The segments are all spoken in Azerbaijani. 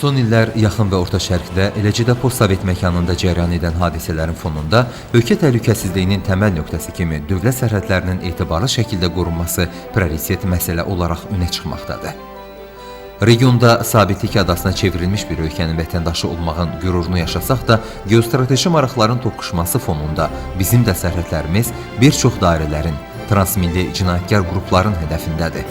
Son illər yaxın və orta şərqdə, eləcə də postsovet məkanında cərəyan edən hadisələrin fonunda ölkə təhlükəsizliyinin təməl nöqtəsi kimi dövlət sərhədlərinin etibarlı şəkildə qorunması prioritet məsələ olaraq önə çıxmaqdadır. Regionda sabitlik adasına çevrilmiş bir ölkənin vətəndaşı olmağın qürurunu yaşasaq da, geostrateji maraqların toqquşması fonunda bizim də sərhədlərimiz bir çox dairələrin, transmilli cinayətkar qrupların hədəfindədir.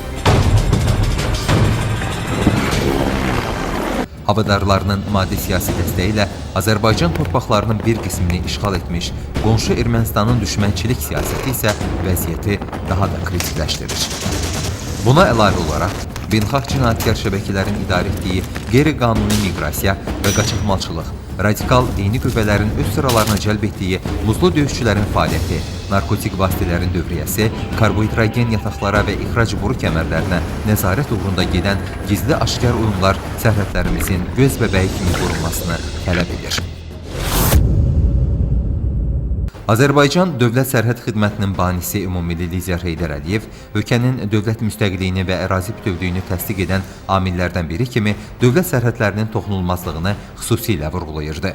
Havadarlarının maddi siyasi dəstəyi ilə Azərbaycan torpaqlarının bir qismini işğal etmiş, qonşu Ermənistanın düşmənçilik siyasəti isə vəziyyəti daha da kritikləşdirir. Buna əlavə olaraq, beynəlxalq cinayətkar şəbəkələrin idarə etdiyi qeyri-qanuni miqrasiya və qaçaqmalçılıq, radikal dini qüvvələrin öz sıralarına cəlb etdiyi muzlu döyüşçülərin fəaliyyəti, narkotik vasitələrin dövriyyəsi, karbohidrogen yataqlara və ixrac boru kəmərlərinə nəzarət uğrunda gedən gizli aşkar oyunlar sərhədlərimizin göz bəbəyi kimi qorunmasını tələb edir. Azərbaycan Dövlət Sərhəd Xidmətinin banisi ümummilli lider Heydər Əliyev ölkənin dövlət müstəqilliyini və ərazi bütövlüyünü təsdiq edən amillərdən biri kimi dövlət sərhədlərinin toxunulmazlığını xüsusilə vurğulayırdı.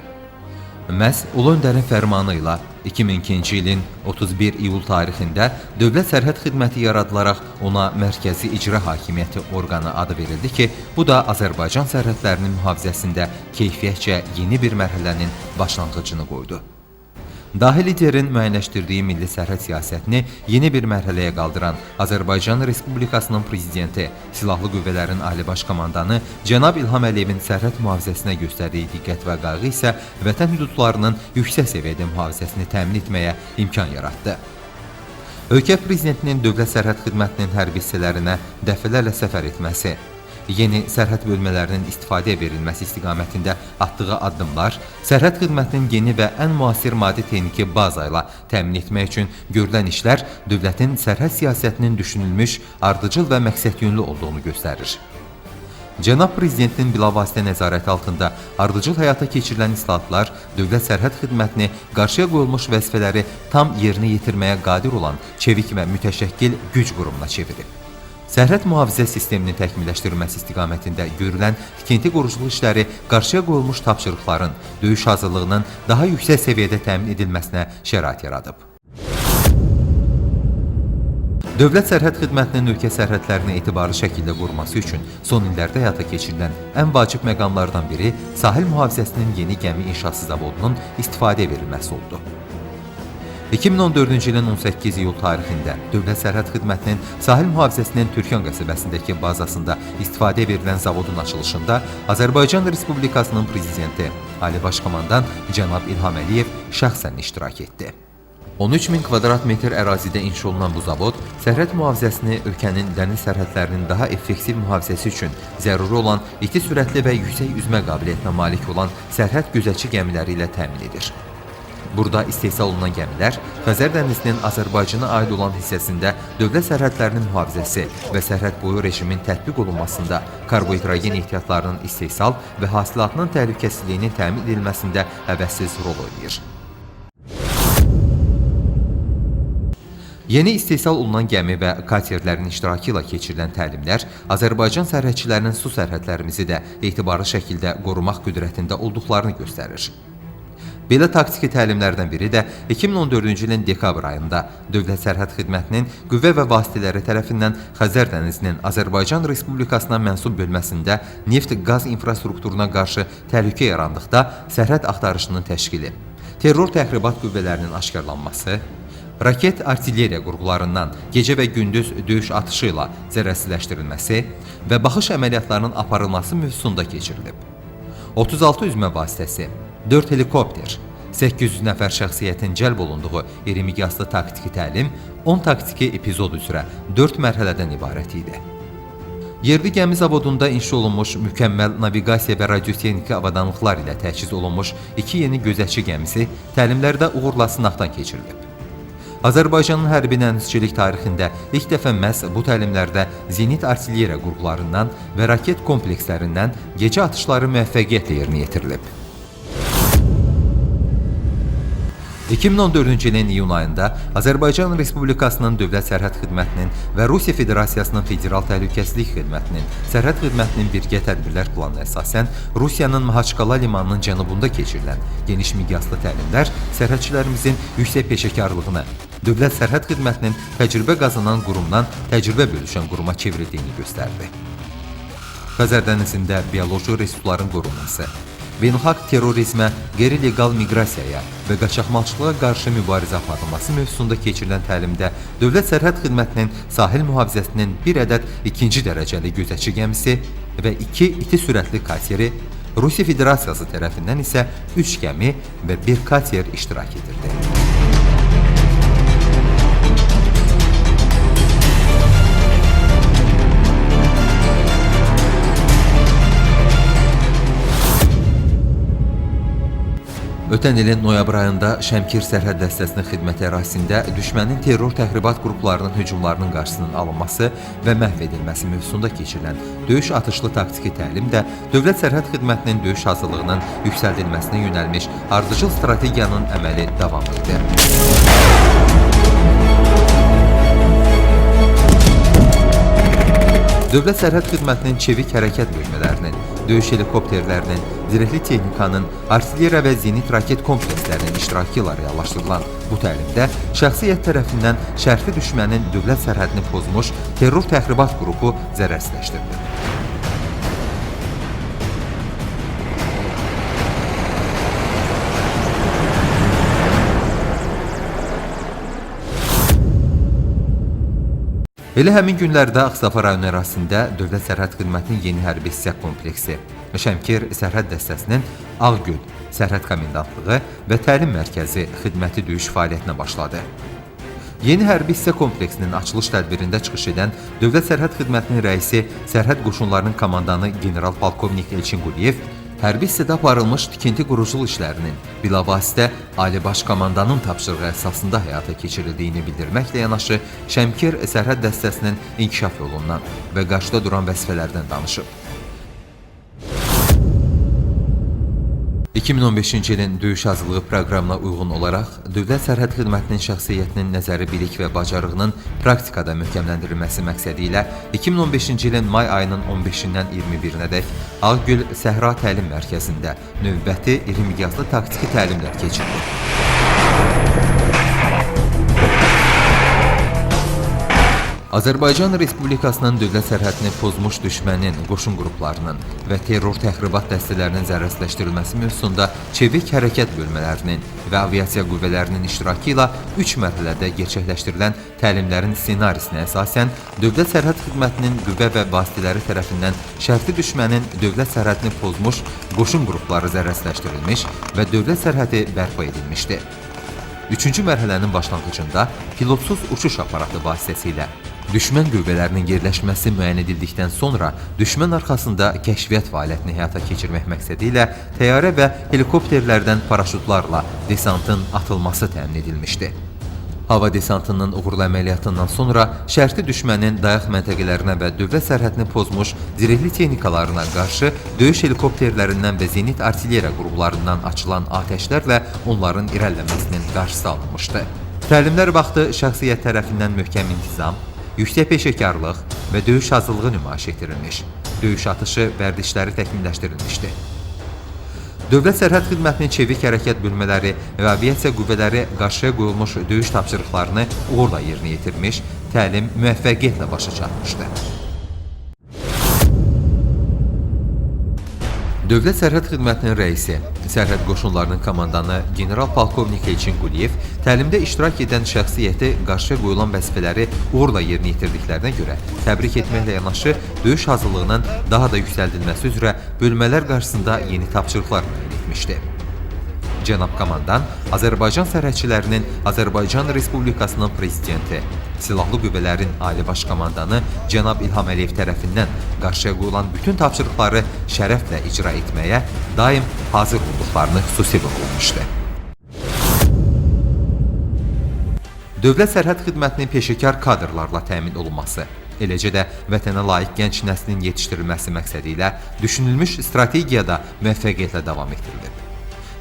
Məhz Ulu Öndərin fərmanı ilə 2002-ci ilin 31 iyul tarixində Dövlət Sərhəd Xidməti yaradılaraq ona Mərkəzi İcra Hakimiyyəti orqanı adı verildi ki, bu da Azərbaycan sərhədlərinin mühafizəsində keyfiyyətcə yeni bir mərhələnin başlanğıcını qoydu. Dahi liderin müəyyənləşdirdiyi milli sərhəd siyasətini yeni bir mərhələyə qaldıran Azərbaycan Respublikasının prezidenti, Silahlı Qüvvələrin Ali Baş Komandanı cənab İlham Əliyevin sərhəd mühafizəsinə göstərdiyi diqqət və qayğı isə vətən hüdudlarının yüksək səviyyədə mühafizəsini təmin etməyə imkan yaratdı. Ölkə prezidentinin Dövlət Sərhəd Xidmətinin hərbi hissələrinə dəfələrlə səfər etməsi, yeni sərhəd bölmələrinin istifadəyə verilməsi istiqamətində atdığı addımlar, sərhəd xidmətinin yeni və ən müasir maddi texniki baza ilə təmin etmək üçün görülən işlər dövlətin sərhəd siyasətinin düşünülmüş, ardıcıl və məqsədyönlü olduğunu göstərir. Cənab Prezidentin bilavasitə nəzarəti altında ardıcıl həyata keçirilən islahatlar dövlət sərhəd xidmətini qarşıya qoyulmuş vəzifələri tam yerinə yetirməyə qadir olan çevik və mütəşəkkil güc qurumuna çevirib. Sərhəd mühafizə sisteminin təkmilləşdirilməsi istiqamətində görülən tikinti-quruculuq işləri qarşıya qoyulmuş tapşırıqların, döyüş hazırlığının daha yüksək səviyyədə təmin edilməsinə şərait yaradıb. Dövlət Sərhəd Xidmətinin ölkə sərhədlərini etibarlı şəkildə qoruması üçün son illərdə həyata keçirilən ən vacib məqamlardan biri sahil mühafizəsinin yeni gəmi inşası zavodunun istifadəyə verilməsi oldu. 2014-cü ilin 18 iyul tarixində Dövlət Sərhəd Xidmətinin sahil mühafizəsinin Türkan qəsəbəsindəki bazasında istifadəyə verilən zavodun açılışında Azərbaycan Respublikasının prezidenti, Ali Baş Komandan cənab İlham Əliyev şəxsən iştirak etdi. 13.000 kvadrat metr ərazidə inşa olunan bu zavod sərhəd mühafizəsini ölkənin dəniz sərhədlərinin daha effektiv mühafizəsi üçün zəruri olan iti sürətli və yüksək üzmə qabiliyyətinə malik olan sərhəd gözətçi gəmiləri ilə təmin edir. Burada istehsal olunan gəmilər Xəzər dənizinin Azərbaycana aid olan hissəsində dövlət sərhədlərinin mühafizəsi və sərhəd boyu rejimin tətbiq olunmasında, karbohidrogen ehtiyatlarının istehsal və hasilatının təhlükəsizliyinin təmin edilməsində əvəzsiz rol oynayır. Yeni istehsal olunan gəmi və katerlərin iştirakı ilə keçirilən təlimlər Azərbaycan sərhədçilərinin su sərhədlərimizi də etibarlı şəkildə qorumaq qüdrətində olduqlarını göstərir. Belə taktiki təlimlərdən biri də 2014-cü ilin dekabr ayında Dövlət Sərhəd Xidmətinin qüvvə və vasitələri tərəfindən Xəzər dənizinin Azərbaycan Respublikasına mənsub bölməsində neft-qaz infrastrukturuna qarşı təhlükə yarandıqda sərhəd axtarışının təşkili, terror təxribat qüvvələrinin aşkarlanması, raket artilleriya qurğularından gecə və gündüz döyüş atışı ilə zərərsizləşdirilməsi və baxış əməliyyatlarının aparılması mövzusunda keçirilib. 36 üzmə vasitəsi, 4 helikopter, 800 nəfər şəxsiyyətin cəlb olunduğu iri miqyaslı taktiki təlim 10 taktiki epizod üzrə 4 mərhələdən ibarət idi. Yerli gəmi zavodunda inşa olunmuş mükəmməl naviqasiya və radiotexniki avadanlıqlar ilə təchiz olunmuş 2 yeni gözətçi gəmisi təlimlərdə uğurla sınaqdan keçirilib. Azərbaycanın hərbi dənizçilik tarixində ilk dəfə məhz bu təlimlərdə zenit artilleriya qurğularından və raket komplekslərindən gecə atışları müvəffəqiyyətlə yerinə yetirilib. 2014-cü ilin iyun ayında Azərbaycan Respublikasının Dövlət Sərhəd Xidmətinin və Rusiya Federasiyasının Federal Təhlükəsizlik Xidmətinin Sərhəd Xidmətinin birgə tədbirlər planına əsasən Rusiyanın Mahaçqala limanının cənubunda keçirilən geniş miqyaslı təlimlər sərhədçilərimizin yüksək peşəkarlığına, Dövlət Sərhəd Xidmətinin təcrübə qazanan qurumdan təcrübə bölüşən quruma çevrildiyini göstərdi. Xəzər dənizində bioloji resursların qorunması, beynəlxalq terrorizmə, qeyri-legal miqrasiyaya və qaçaqmalçılığa qarşı mübarizə aparılması mövzusunda keçirilən təlimdə Dövlət Sərhəd Xidmətinin sahil mühafizəsinin bir ədəd ikinci dərəcəli gözətçi gəmisi və 2 iti sürətli kateri, Rusiya Federasiyası tərəfindən isə 3 gəmi və 1 kater iştirak edirdi. Ötən ilin noyabr ayında Şəmkir sərhəd dəstəsinin xidməti ərazisində düşmənin terror təxribat qruplarının hücumlarının qarşısının alınması və məhv edilməsi mövzusunda keçirilən döyüş atışlı taktiki təlim də Dövlət Sərhəd Xidmətinin döyüş hazırlığının yüksəldilməsinə yönəlmiş ardıcıl strategiyanın əməli davam etdi. Dövlət Sərhəd Xidmətinin çevik hərəkət bölmələrinin, döyüş helikopterlərinin, zirehli texnikanın, artilleriya və zenit raket komplekslərinin iştirakı ilə reallaşdırılan bu təlimdə şəxsi heyət tərəfindən şərti düşmənin dövlət sərhədini pozmuş terror təxribat qrupu zərərsizləşdirildi. Elə həmin günlərdə Ağstafa rayonu ərazisində Dövlət Sərhəd Xidmətinin yeni hərbi hissə kompleksi, Şəmkir sərhəd dəstəsinin Ağgöl sərhəd komendantlığı və təlim mərkəzi xidməti döyüş fəaliyyətinə başladı. Yeni hərbi hissə kompleksinin açılış tədbirində çıxış edən Dövlət Sərhəd Xidmətinin rəisi Sərhəd Qoşunlarının komandanı general-polkovnik Elçin Quliyev hərbi hissədə aparılmış tikinti quruculuq işlərinin bilavasitə Ali Baş Komandanın tapşırığı əsasında həyata keçirildiyini bildirməklə yanaşı, Şəmkir sərhəd dəstəsinin inkişaf yolundan və qarşıda duran vəzifələrdən danışıb. 2015-ci ilin döyüş hazırlığı proqramına uyğun olaraq Dövlət Sərhəd Xidmətinin şəxsiyyətinin nəzəri bilik və bacarığının praktikada möhkəmləndirilməsi məqsədi ilə 2015-ci ilin may ayının 15-dən 21-nədək Ağgöl Səhra Təlim Mərkəzində növbəti iri miqyaslı taktiki təlimlər keçirildi. Azərbaycan Respublikasının dövlət sərhədini pozmuş düşmənin, qoşun qruplarının və terror təxribat dəstələrinin zərərsizləşdirilməsi mövzusunda çevik hərəkət bölmələrinin və aviasiya qüvvələrinin iştirakı ilə 3 mərhələdə gerçəkləşdirilən təlimlərin ssenarisinə əsasən Dövlət Sərhəd Xidmətinin qüvvə və vasitələri tərəfindən şərti düşmənin dövlət sərhədini pozmuş qoşun qrupları zərərsizləşdirilmiş və dövlət sərhədi bərpa edilmişdi. 3-cü mərhələnin başlanğıcında pilotsuz uçuş aparatı vasitəsilə düşmən qüvvələrinin yerləşməsi müəyyən edildikdən sonra düşmən arxasında kəşfiyyat fəaliyyətini həyata keçirmək məqsədi ilə təyyarə və helikopterlərdən paraşütlarla desantın atılması təmin edilmişdi. Hava desantının uğurlu əməliyyatından sonra şərti düşmənin dayaq məntəqələrinə və dövlət sərhədini pozmuş zirehli texnikalarına qarşı döyüş helikopterlərindən və zenit artilleriya qurğularından açılan atəşlərlə onların irəliləməsinin qarşısı alınmışdı. Təlimlər vaxtı şəxsiyyət tərəfindən möhkəm intizam, yüksək peşəkarlıq və döyüş hazırlığı nümayiş etdirilmiş, döyüş atışı vərdişləri təkmilləşdirilmişdi. Dövlət Sərhəd Xidmətinin çevik hərəkət bölmələri və aviasiya qüvvələri qarşıya qoyulmuş döyüş tapşırıqlarını uğurla yerinə yetirmiş, təlim müvəffəqiyyətlə başa çatmışdı. Dövlət Sərhəd Xidmətinin rəisi, Sərhəd Qoşunlarının komandanı general-polkovnik Elçin Quliyev təlimdə iştirak edən şəxsiyyəti qarşıya qoyulan vəzifələri uğurla yerinə yetirdiklərinə görə təbrik etməklə yanaşı döyüş hazırlığının daha da yüksəldilməsi üzrə bölmələr qarşısında yeni tapşırıqlar müəyyən etmişdi. Cənab komandan Azərbaycan sərhədçilərinin Azərbaycan Respublikasının prezidenti, Silahlı Qüvvələrin Ali Baş Komandanı Cənab İlham Əliyev tərəfindən qarşıya qoyulan bütün tapşırıqları şərəflə icra etməyə daim hazır olduqlarını xüsusi vurğulamışdı. Dövlət Sərhəd Xidmətinin peşəkar kadrlarla təmin olunması, eləcə də vətənə layiq gənc nəslin yetişdirilməsi məqsədi ilə düşünülmüş strategiyada müvəffəqiyyətlə davam etdirilir.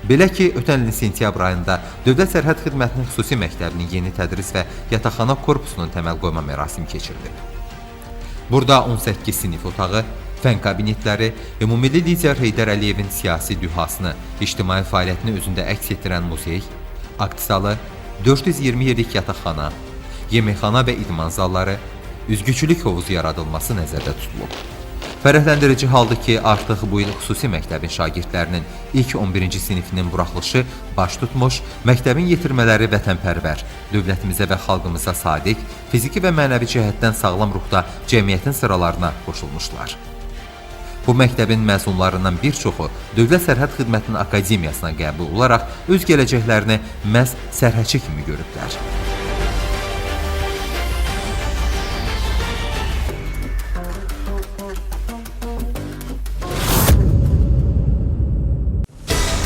Belə ki, ötən ilin sentyabr ayında Dövlət Sərhəd Xidmətinin xüsusi məktəbinin yeni tədris və yataqxana korpusunun təməl qoyma mərasimi keçirilib. Burada 18 sinif otağı, fən kabinetləri, ümummilli lider Heydər Əliyevin siyasi dühasını, ictimai fəaliyyətini özündə əks etdirən muzey, akt zalı, 420 yerlik yataqxana, yeməkxana və idman zalları, üzgüçülük hovuzu yaradılması nəzərdə tutulub. Fərəhləndirici haldır ki, artıq bu il xüsusi məktəbin şagirdlərinin ilk 11-ci sinifinin buraxılışı baş tutmuş, məktəbin yetirmələri vətənpərvər, dövlətimizə və xalqımıza sadiq, fiziki və mənəvi cəhətdən sağlam ruhda cəmiyyətin sıralarına qoşulmuşlar. Bu məktəbin məzunlarından bir çoxu Dövlət Sərhəd Xidmətinin Akademiyasına qəbul olaraq öz gələcəklərini məhz sərhədçi kimi görüblər.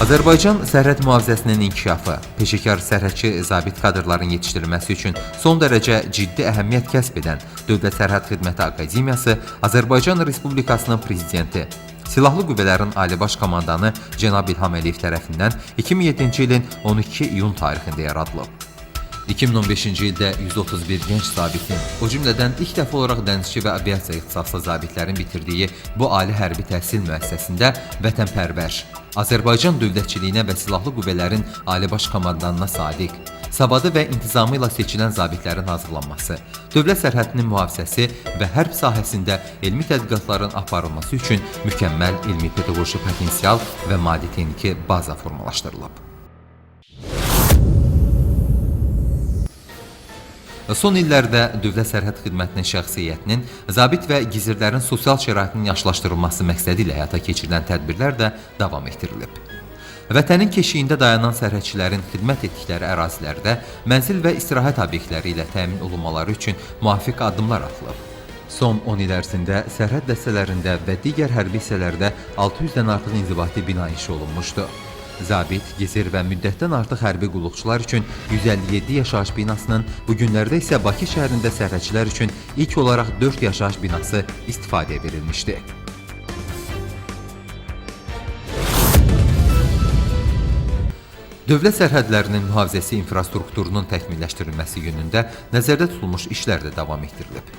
Azərbaycan sərhəd mühafizəsinin inkişafı, peşəkar sərhədçi zabit kadrların yetişdirilməsi üçün son dərəcə ciddi əhəmiyyət kəsb edən Dövlət Sərhəd Xidməti Akademiyası Azərbaycan Respublikasının Prezidenti, Silahlı Qüvvələrin Ali Baş Komandanı Cənab İlham Əliyev tərəfindən 2007-ci ilin 12 iyun tarixində yaradılıb. 2015-ci ildə 131 gənc zabitin, o cümlədən ilk dəfə olaraq dənizçi və aviasiya ixtisaslı zabitlərin bitirdiyi bu ali hərbi təhsil müəssisəsində vətənpərvər, Azərbaycan dövlətçiliyinə və Silahlı Qüvvələrin Ali Baş Komandanına sadiq, savadı və intizamı ilə seçilən zabitlərin hazırlanması, dövlət sərhədinin mühafizəsi və hərb sahəsində elmi tədqiqatların aparılması üçün mükəmməl elmi-pedaqoji potensial və maddi-texniki baza formalaşdırılıb. Son illərdə Dövlət Sərhəd Xidmətinin şəxsiyyətinin, zabit və gizirlərin sosial şəraitinin yaxşılaşdırılması məqsədi ilə həyata keçirilən tədbirlər də davam etdirilib. Vətənin keşiyində dayanan sərhədçilərin xidmət etdikləri ərazilərdə mənzil və istirahət obyektləri ilə təmin olunmaları üçün müvafiq addımlar atılıb. Son 10 il ərzində sərhəd dəstələrində və digər hərbi hissələrdə 600-dən artıq inzibati bina inşa olunmuşdu. Zabit, gizir və müddətdən artıq hərbi qulluqçular üçün 157 yaşayış binasının, bu günlərdə isə Bakı şəhərində sərhədçilər üçün ilk olaraq 4 yaşayış binası istifadəyə verilmişdi. Dövlət sərhədlərinin mühafizəsi infrastrukturunun təkmilləşdirilməsi yönündə nəzərdə tutulmuş işlər də davam etdirilib.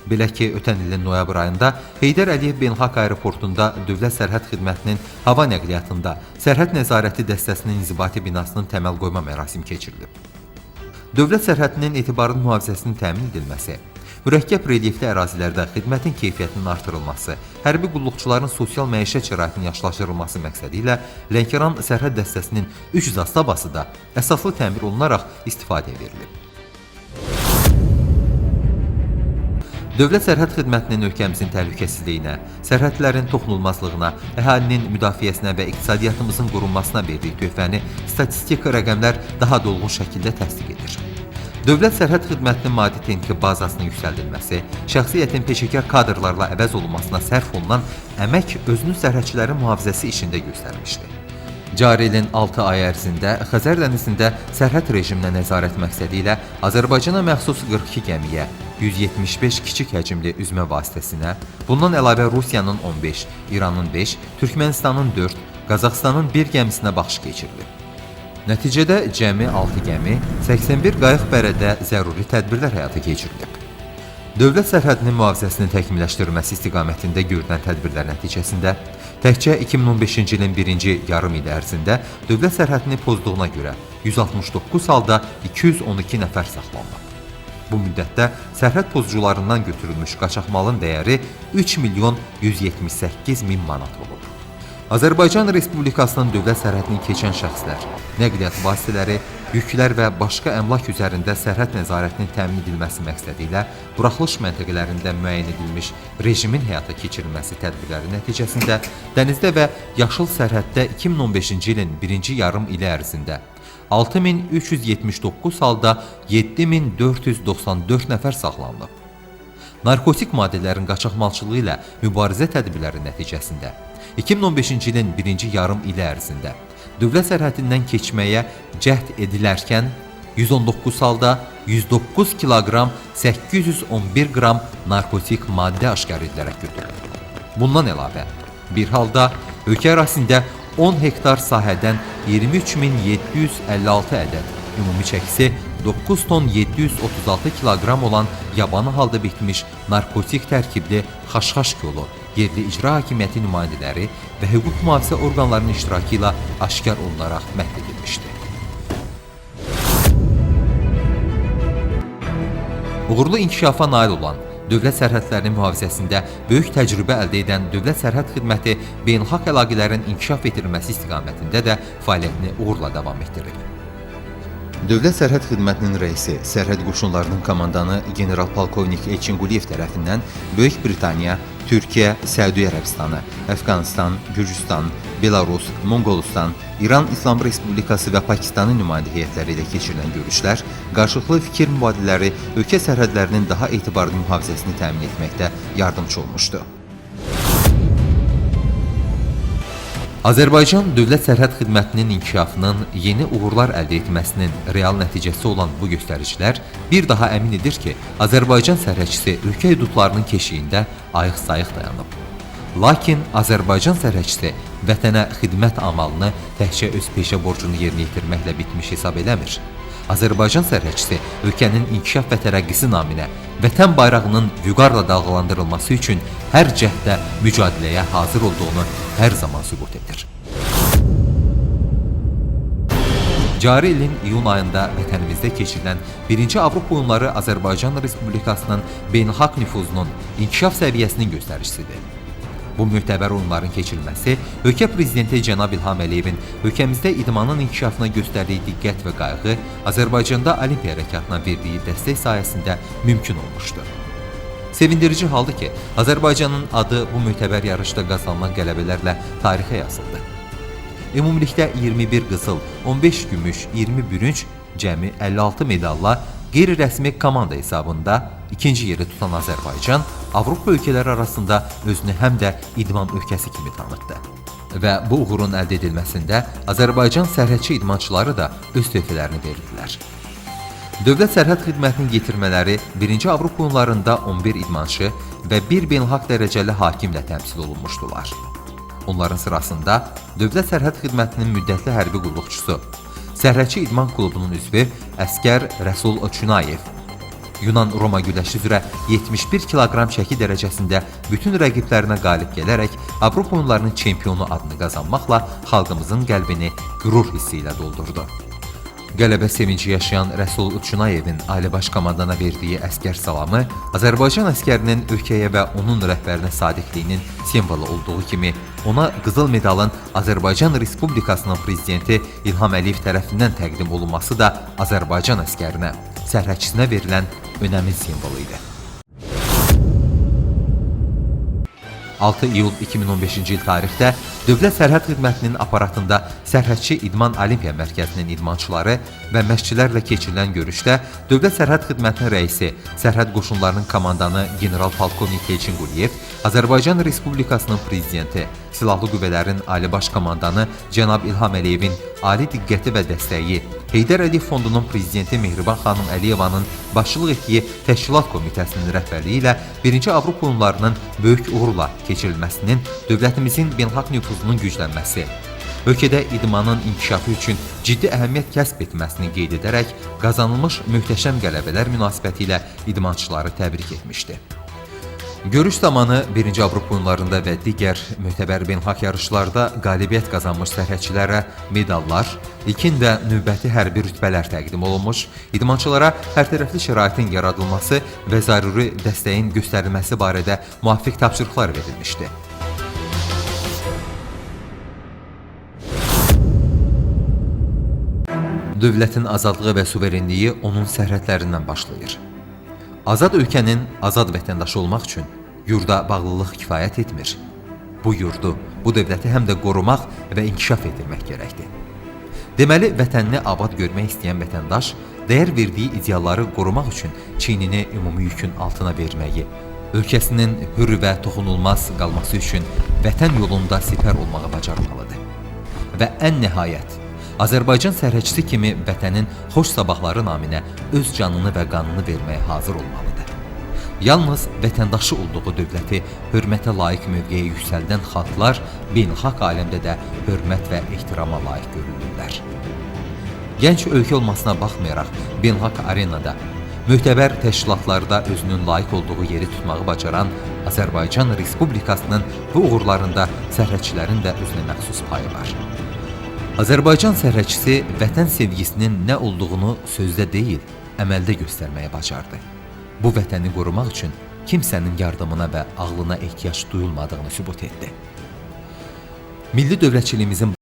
Belə ki, ötən ilin noyabr ayında Heydər Əliyev Beynəlxalq Aeroportunda Dövlət Sərhəd Xidmətinin hava nəqliyyatında Sərhəd Nəzarəti dəstəsinin inzibati binasının təməl qoyma mərasimi keçirilib. Dövlət sərhədinin etibarlı mühafizəsinin təmin edilməsi, mürəkkəb relyefli ərazilərdə xidmətin keyfiyyətinin artırılması, hərbi qulluqçuların sosial məişət şəraitinin yaxşılaşdırılması məqsədi ilə Lənkəran Sərhəd dəstəsinin 300 avtobası da əsaslı təmir olunaraq istifadəyə verilib. Dövlət Sərhəd Xidmətinin ölkəmizin təhlükəsizliyinə, sərhədlərin toxunulmazlığına, əhalinin müdafiəsinə və iqtisadiyyatımızın qorunmasına verdiyi töhfəni statistik rəqəmlər daha dolğun şəkildə təsdiq edir. Dövlət Sərhəd Xidmətinin maddi-texniki bazasının yüksəldilməsi, şəxsiyyətin peşəkar kadrlarla əvəz olunmasına sərf olunan əmək özünü sərhədçilərin mühafizəsi işində göstərmişdir. Cari ilin 6 ay ərzində Xəzər dənizində sərhəd rejiminə nəzarət məqsədi ilə Azərbaycana məxsus 42 gəmiyə, 175 kiçik həcmli üzmə vasitəsinə, bundan əlavə Rusiyanın 15, İranın 5, Türkmənistanın 4, Qazaxıstanın 1 gəmisinə baxış keçirilib. Nəticədə cəmi 6 gəmi, 81 qayıq bərədə zəruri tədbirlər həyata keçirilib. Dövlət sərhədinin mühafizəsinin təkmilləşdirilməsi istiqamətində görülən tədbirlər nəticəsində təkcə 2015-ci ilin birinci yarım ili ərzində dövlət sərhədini pozduğuna görə 169 halda 212 nəfər saxlanılıb. Bu müddətdə sərhəd pozucularından götürülmüş qaçaqmalın dəyəri 3 milyon 178 min manat olub. Azərbaycan Respublikasının dövlət sərhədini keçən şəxslər, nəqliyyat vasitələri, yüklər və başqa əmlak üzərində sərhəd nəzarətinin təmin edilməsi məqsədi ilə buraxılış məntəqələrində müəyyən edilmiş rejimin həyata keçirilməsi tədbirləri nəticəsində dənizdə və yaşıl sərhəddə 2015-ci ilin birinci yarım ili ərzində 6379 halda 7494 nəfər saxlanılıb. Narkotik maddələrin qaçaqmalçılığı ilə mübarizə tədbirləri nəticəsində 2015-ci ilin birinci yarım ili ərzində dövlət sərhədindən keçməyə cəhd edilərkən 119 halda 109 kiloqram 811 qram narkotik maddə aşkar edilərək götürülür. Bundan əlavə, bir halda ölkə ərazisində 10 hektar sahədən 23.756 ədəd, ümumi çəkisi 9 ton 736 kiloqram olan yabanı halda bitmiş narkotik tərkibli xaşxaş kolu, yerli icra hakimiyyəti nümayəndələri və hüquq mühafizə orqanlarının iştirakı ilə aşkar olunaraq məhv edilmişdi. Uğurlu inkişafa nail olan, dövlət sərhədlərinin mühafizəsində böyük təcrübə əldə edən Dövlət Sərhəd Xidməti beynəlxalq əlaqələrin inkişaf etdirilməsi istiqamətində də fəaliyyətini uğurla davam etdirir. Dövlət Sərhəd Xidmətinin rəisi, Sərhəd Qoşunlarının komandanı general-polkovnik Elçin Quliyev tərəfindən Böyük Britaniya, Türkiyə, Səudiyyə Ərəbistanı, Əfqanistan, Gürcüstan, Belarus, Monqolistan, İran İslam Respublikası və Pakistanın nümayəndə heyətləri ilə keçirilən görüşlər, qarşılıqlı fikir mübadilələri ölkə sərhədlərinin daha etibarlı mühafizəsini təmin etməkdə yardımcı olmuşdu. Azərbaycan Dövlət Sərhəd Xidmətinin inkişafının yeni uğurlar əldə etməsinin real nəticəsi olan bu göstəricilər bir daha əmin edir ki, Azərbaycan sərhədçisi ölkə hüdudlarının keşiyində ayıq-sayıq dayanıb. Lakin Azərbaycan sərhədçisi vətənə xidmət amalını təkcə öz peşə borcunu yerinə yetirməklə bitmiş hesab eləmir. Azərbaycan sərhədçisi ölkənin inkişaf və tərəqqisi naminə vətən bayrağının vüqarla dalğalandırılması üçün hər cəhddə mücadiləyə hazır olduğunu hər zaman sübut edir. Cari ilin iyun ayında vətənimizdə keçirilən 1-ci Avropa oyunları Azərbaycan Respublikasının beynəlxalq nüfuzunun inkişaf səviyyəsinin göstəricisidir. Bu möhtəbər oyunların keçirilməsi ölkə prezidenti Cənab İlham Əliyevin ölkəmizdə idmanın inkişafına göstərdiyi diqqət və qayğı Azərbaycanda olimpiya hərəkatına verdiyi dəstək sayəsində mümkün olmuşdur. Sevindirici haldır ki, Azərbaycanın adı bu möhtəbər yarışda qazanılan qələbələrlə tarixə yazıldı. Ümumilikdə 21 qızıl, 15 gümüş, 20 bürünc, cəmi 56 medalla qeyri-rəsmi komanda hesabında ikinci yeri tutan Azərbaycan, Avropa ölkələri arasında özünü həm də idman ölkəsi kimi tanıtdı. Və bu uğurun əldə edilməsində Azərbaycan sərhədçi idmançıları da öz töhfələrini verdilər. Dövlət Sərhəd Xidmətinin yetirmələri 1-ci Avropa oyunlarında 11 idmançı və bir beynəlxalq dərəcəli hakimlə təmsil olunmuşdular. Onların sırasında Dövlət Sərhəd Xidmətinin müddətli hərbi qulluqçusu, Sərhədçi İdman Klubunun üzvü Əskər Rəsul Oçunayev, Yunan-Roma güləşi üzrə 71 kiloqram çəki dərəcəsində bütün rəqiblərinə qalib gələrək Avropa oyunlarının çempionu adını qazanmaqla xalqımızın qəlbini qürur hissi ilə doldurdu. Qələbə sevinci yaşayan Rəsul Uçunayevin Ali Baş Komandana verdiyi əskər salamı Azərbaycan əskərinin ölkəyə və onun rəhbərinə sadiqliyinin simvolu olduğu kimi ona qızıl medalın Azərbaycan Respublikasının prezidenti İlham Əliyev tərəfindən təqdim olunması da Azərbaycan əskərinə, sərhədçisinə verilən önəmin simvolu idi. 6 iyul 2015-ci il tarixdə Dövlət Sərhəd Xidmətinin aparatında Sərhədçi İdman Olimpiya Mərkəzinin idmançıları və məşqçilərlə keçirilən görüşdə Dövlət Sərhəd Xidmətinin rəisi, Sərhəd Qoşunlarının komandanı general-polkovnik Elçin Quliyev, Azərbaycan Respublikasının prezidenti, Silahlı Qüvvələrin Ali Baş Komandanı Cənab İlham Əliyevin ali diqqəti və dəstəyi, Heydər Əliyev Fondunun prezidenti Mehriban xanım Əliyevanın başçılıq etdiyi Təşkilat Komitəsinin rəhbərliyi ilə 1-ci Avropa oyunlarının böyük uğurla keçirilməsinin dövlətimizin beynəlxalq nüfuzunun güclənməsi, ölkədə idmanın inkişafı üçün ciddi əhəmiyyət kəsb etməsini qeyd edərək qazanılmış möhtəşəm qələbələr münasibətilə idmançıları təbrik etmişdi. Görüş zamanı 1-ci Avropa oyunlarında və digər möhtəbər beynəlxalq yarışlarda qalibiyyət qazanmış sərhədçilərə medallar, ilkin və növbəti hərbi rütbələr təqdim olunmuş, idmançılara hərtərəfli şəraitin yaradılması və zəruri dəstəyin göstərilməsi barədə müvafiq tapşırıqlar verilmişdi. Dövlətin azadlığı və suverenliyi onun sərhədlərindən başlayır. Azad ölkənin azad vətəndaşı olmaq üçün yurda bağlılıq kifayət etmir. Bu yurdu, bu dövləti həm də qorumaq və inkişaf etdirmək gərəkdir. Deməli, vətənini abad görmək istəyən vətəndaş, dəyər verdiyi idealları qorumaq üçün çiynini ümumi yükün altına verməyi, ölkəsinin hür və toxunulmaz qalması üçün vətən yolunda sipər olmağı bacarmalıdır. Və ən nəhayət, Azərbaycan sərhədçisi kimi vətənin xoş sabahları naminə öz canını və qanını verməyə hazır olmalıdır. Yalnız vətəndaşı olduğu dövləti hörmətə layiq mövqeyə yüksəldən xalqlar beynəlxalq aləmdə də hörmət və ehtirama layiq görülürlər. Gənc ölkə olmasına baxmayaraq beynəlxalq arenada möhtəbər təşkilatlarda özünün layiq olduğu yeri tutmağı bacaran Azərbaycan Respublikasının bu uğurlarında sərhədçilərin də özünə məxsus payı var. Azərbaycan sərhədçisi vətən sevgisinin nə olduğunu sözdə deyil, əməldə göstərməyə bacardı. Bu vətəni qorumaq üçün kimsənin yardımına və ağlına ehtiyac duyulmadığını sübut etdi. Milli dövlətçiliyimizin